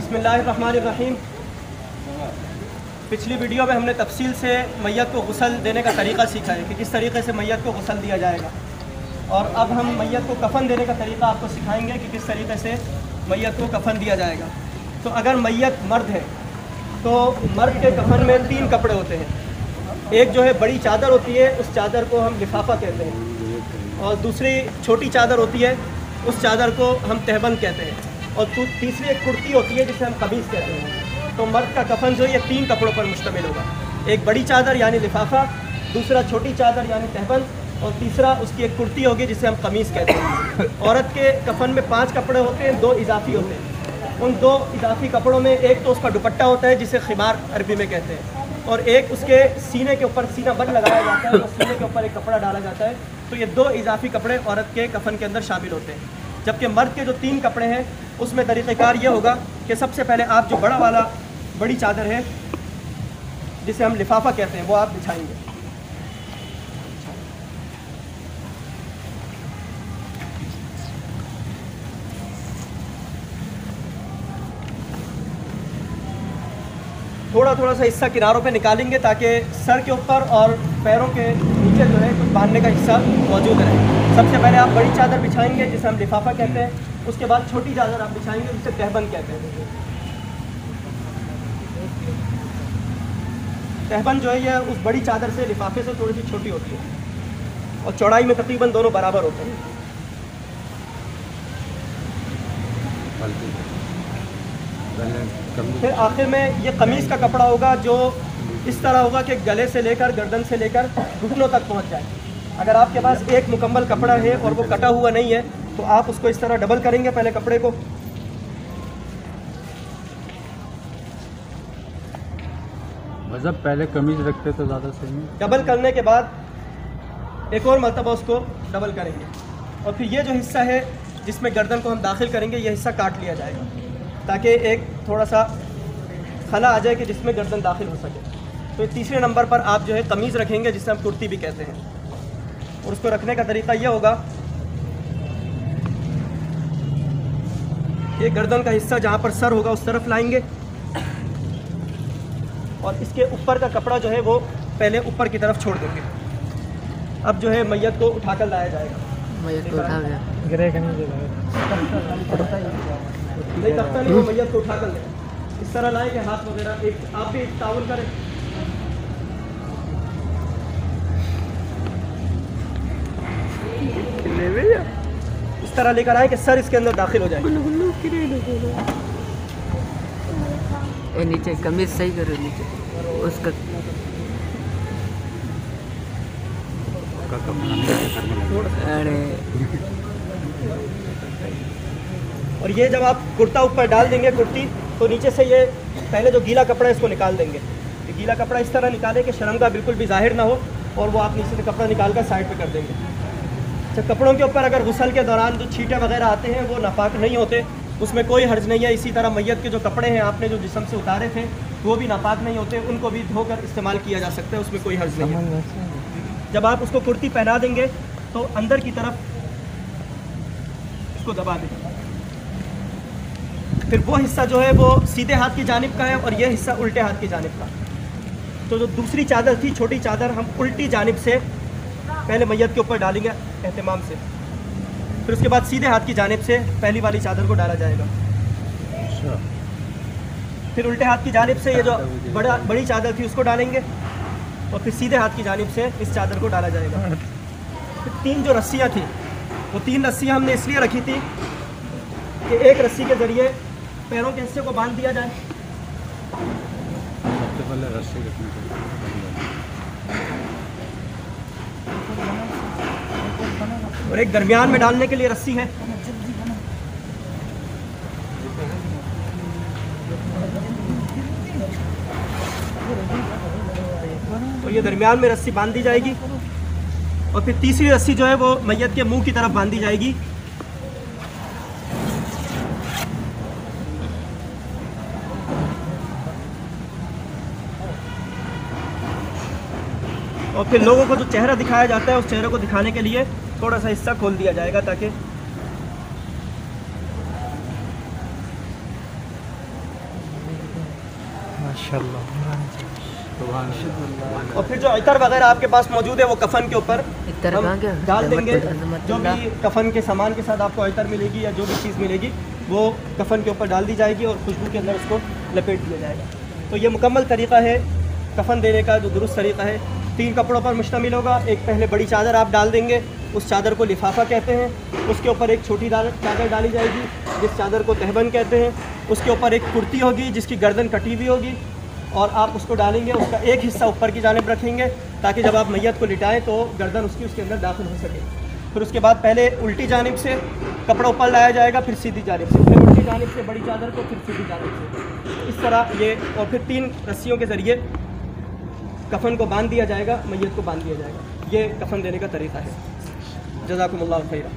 बिस्मिल्लाहिर्रहमानिर्रहीम। पिछली वीडियो में हमने तफसील से मैयत को गुस्ल देने का तरीक़ा सीखा है कि किस तरीके से मैयत को गुस्ल दिया जाएगा, और अब हम मैयत को कफ़न देने का तरीक़ा आपको सिखाएंगे कि किस तरीके से मैयत को कफ़न दिया जाएगा। तो अगर मैयत मर्द है तो मर्द के कफ़न में 3 कपड़े होते हैं। एक जो है बड़ी चादर होती है, उस चादर को हम लिफाफा कहते हैं, और दूसरी छोटी चादर होती है, उस चादर को हम तहबंद कहते हैं, और तीसरी एक कुर्ती होती है जिसे हम कमीज़ कहते हैं। तो मर्द का कफ़न जो ये 3 कपड़ों पर मुश्तमिल होगा। एक बड़ी चादर यानी लिफाफा, दूसरा छोटी चादर यानी तहबंद, और तीसरा उसकी एक कुर्ती होगी जिसे हम कमीज़ कहते हैं। औरत के कफ़न में 5 कपड़े होते हैं, 2 इजाफी होते हैं। उन 2 इजाफी कपड़ों में एक तो उसका दुपट्टा होता है जिसे खिमार अरबी में कहते हैं, और एक उसके सीने के ऊपर सीना बंद लगाया जाता है और सीने के ऊपर एक कपड़ा डाला जाता है। तो ये 2 इजाफी कपड़े औरत के कफ़न के अंदर शामिल होते हैं। जबकि मर्द के जो 3 कपड़े हैं उसमें तरीक़ेकार ये होगा कि सबसे पहले आप जो बड़ी चादर है जिसे हम लिफाफा कहते हैं वो आप बिछाएंगे। थोड़ा थोड़ा सा हिस्सा किनारों पे निकालेंगे ताकि सर के ऊपर और पैरों के नीचे जो है कुछ बांधने का हिस्सा मौजूद रहे। सबसे पहले आप बड़ी चादर बिछाएंगे जिसे हम लिफाफा कहते हैं, उसके बाद छोटी चादर आप बिछाएंगे जिसे तहबंद कहते हैं। तहबंद जो है ये उस बड़ी चादर से, लिफाफे से थोड़ी सी छोटी होती है और चौड़ाई में तकरीबन दोनों बराबर होते हैं। फिर आखिर में ये कमीज़ का कपड़ा होगा जो इस तरह होगा कि गले से लेकर गर्दन से लेकर घुटनों तक पहुंच जाए। अगर आपके पास एक मुकम्मल कपड़ा है और वो कटा हुआ नहीं है तो आप उसको इस तरह डबल करेंगे पहले कपड़े को, मतलब पहले कमीज रखते तो ज़्यादा सही है। डबल करने के बाद एक और मरतबा उसको डबल करेंगे, और फिर ये जो हिस्सा है जिसमें गर्दन को हम दाखिल करेंगे ये हिस्सा काट लिया जाएगा ताकि एक थोड़ा सा खला आ जाए कि जिसमें गर्दन दाखिल हो सके। तो तीसरे नंबर पर आप जो है कमीज़ रखेंगे जिसे हम कुर्ती भी कहते हैं, और उसको रखने का तरीका यह होगा कि गर्दन का हिस्सा जहाँ पर सर होगा उस तरफ लाएंगे, और इसके ऊपर का कपड़ा जो है वो पहले ऊपर की तरफ छोड़ देंगे। अब जो है मैयत को उठाकर लाया जाएगा। मैयत को उठा गया नहीं तख्ता नहीं, वो मैयत को उठाकर ले इस तरह लाए कि हाथ वगैरह एक आप भी ताउन करें। इस तरह लेकर आए कि सर इसके अंदर दाखिल हो जाए। नीचे कमीज सही करो, नीचे उसका अरे। और ये जब आप कुर्ता ऊपर डाल देंगे कुर्ती, तो नीचे से ये पहले जो गीला कपड़ा है इसको निकाल देंगे। ये गीला कपड़ा इस तरह निकालें कि शर्मगा बिल्कुल भी जाहिर ना हो, और वो आप नीचे से कपड़ा निकाल कर साइड पे कर देंगे। अच्छा, कपड़ों के ऊपर अगर गुस्ल के दौरान जो छींटे वगैरह आते हैं वो नापाक नहीं होते, उसमें कोई हर्ज नहीं है। इसी तरह मैयत के जो कपड़े हैं आपने जो जिस्म से उतारे थे वो भी नापाक नहीं होते, उनको भी धोकर इस्तेमाल किया जा सकता है, उसमें कोई हर्ज नहीं है। जब आप उसको कुर्ती पहना देंगे तो अंदर की तरफ इसको दबा देंगे। फिर वो हिस्सा जो है वो सीधे हाथ की जानिब का है और ये हिस्सा उल्टे हाथ की जानिब का। तो जो दूसरी चादर थी, छोटी चादर, हम उल्टी जानिब से पहले मैयत के ऊपर डालेंगे एहतिमाम से, फिर उसके बाद सीधे हाथ की जानिब से पहली वाली चादर को डाला जाएगा। फिर उल्टे हाथ की जानिब से ये जो बड़ी चादर थी उसको डालेंगे, और फिर सीधे हाथ की जानिब से इस चादर को डाला जाएगा। फिर 3 जो रस्सियाँ थी वो 3 रस्सियाँ हमने इसलिए रखी थी कि एक रस्सी के ज़रिए पैरों के हिस्से को बांध दिया जाए। सबसे पहले रस्सी रखनी चाहिए, और एक दरमियान में डालने के लिए रस्सी है। तो ये दरमियान में रस्सी बांध दी जाएगी, और फिर तीसरी रस्सी जो है वो मैयत के मुंह की तरफ बांधी जाएगी। और फिर लोगों को जो चेहरा दिखाया जाता है उस चेहरे को दिखाने के लिए थोड़ा सा हिस्सा खोल दिया जाएगा ताकि और फिर जो इतर वगैरह आपके पास मौजूद है वो कफन के ऊपर इतर हम कहाँ गया? डाल देंगे। अजमत जो भी कफन के सामान के साथ आपको इतर मिलेगी या जो भी चीज़ मिलेगी वो कफन के ऊपर डाल दी जाएगी और खुशबू के अंदर उसको लपेट दिया जाएगा। तो ये मुकम्मल तरीक़ा है कफन देने का, जो दुरुस्त तरीक़ा है। 3 कपड़ों पर मुश्तमिल होगा। एक पहले बड़ी चादर आप डाल देंगे, उस चादर को लिफाफा कहते हैं। उसके ऊपर एक छोटी चादर डाली जाएगी जिस चादर को तहबन कहते हैं। उसके ऊपर एक कुर्ती होगी जिसकी गर्दन कटी हुई होगी और आप उसको डालेंगे। उसका एक हिस्सा ऊपर की जानिब रखेंगे ताकि जब आप मैयत को लिटाएं तो गर्दन उसके अंदर दाखिल हो सके। फिर उसके बाद पहले उल्टी जानिब से कपड़ा ऊपर लाया जाएगा, फिर सीधी जानिब से, फिर उल्टी जानिब से बड़ी चादर को, फिर सीधी जानिब से, इस तरह ये। और फिर 3 रस्सियों के ज़रिए कफन को बांध दिया जाएगा, मैयत को बांध दिया जाएगा। ये कफन देने का तरीक़ा है। जज़ाकुमुल्लाह खैरा।